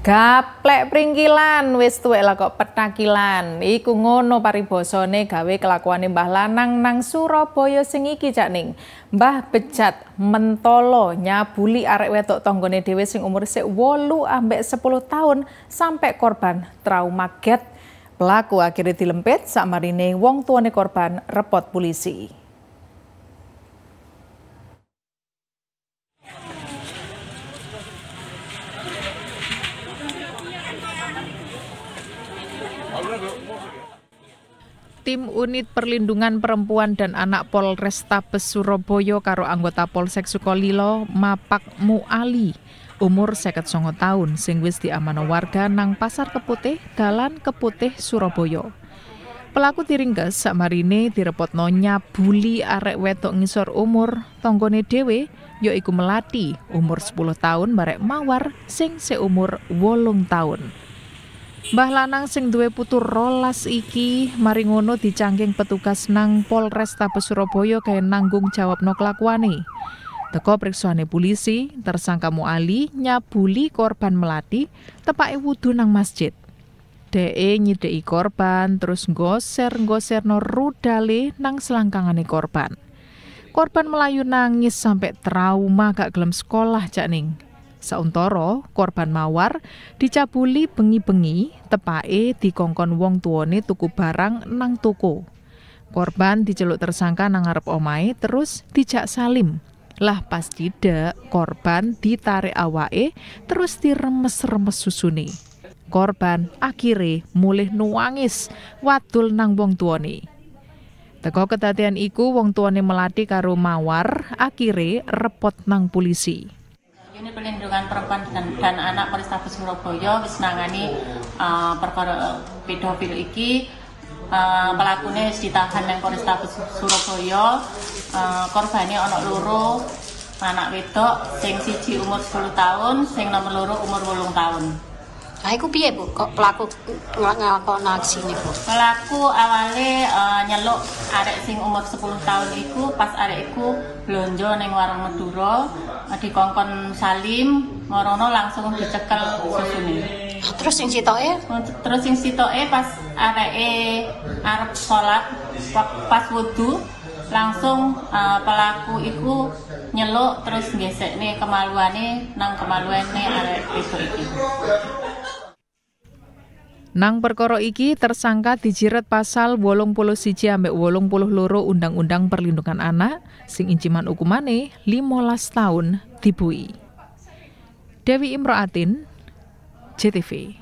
Gaplek pringkilan wis tuwek lah kok petakilan. Iku ngono paribasane gawe kelakuane Mbah Lanang nang Surabaya sing iki Cak Ning. Mbah bejat mentolo nyabuli arek wedok tanggane dhewe sing umur sik 8 ambek 10 tahun sampai korban trauma get. Pelaku akhirnya dilempit sakmarine wong tuane korban repot polisi. Tim Unit Perlindungan Perempuan dan Anak Polrestabes Surabaya karo anggota Polsek Sukolilo Mapak Muali umur 59 tahun sing wis diamanah warga nang Pasar Keputih, Dalan Keputih, Surabaya. Pelaku diringkes sakmarine direpotno nyabuli arek wedok ngisor umur tanggane dhewe yaiku Melati umur 10 tahun barek Mawar sing seumur 8 tahun. Mbah Lanang sing duwe putu 12 iki mari ngono dicangking petugas nang Polrestabes Surabaya kaya nanggung jawabno kelakuane. Teko priksane polisi, tersangka Muali nyabuli korban Melati tepake wudu nang masjid. Dee nyideki korban terus nggoser-nggoserno rudale nang selangkangane korban. Korban melayu nangis sampai trauma gak gelem sekolah Cak Ning. Sauntara korban Mawar dicabuli bengi-bengi tepake dikongkon wong tuane tuku barang nang toko. Korban diceluk tersangka nang ngarep omahe terus dijak salim. Lah pas tidak korban ditarik awake terus diremes-remes susune. Korban akhire mulih nuangis wadul nang wong tuane. Teko kedadian iku wong tuane Melati karo Mawar akhire repot nang polisi. Unit Perlindungan Perempuan dan Anak Polrestabes Surabaya wis nangani perkara pedofil iki. Pelakune wis ditahan nang Polrestabes Surabaya. Korbane ana loro, anak wedok sing siji umur 10 tahun, sing nomor loro umur 8 tahun. Ah iku piye Bu? Kok pelaku nglakoni aksine Bu? Pelaku awale nyeluk arek sing umur 10 tahun iku pas arek iku blonjo ning warung Madura, dikongkon salim, ngorono langsung dicekel susune. Terus sing sitoke? Terus sing sitoke pas areke arep salat pas wudu langsung pelaku iku nyeluk terus nggesekne kemaluane nang kemaluane arek wedok iki. Nang perkara iki tersangka dijiret pasal 81 ambek 82 Undang-Undang Perlindungan Anak sing inciman hukumane 15 tahun dibui. Dewi Imroatin, JTV.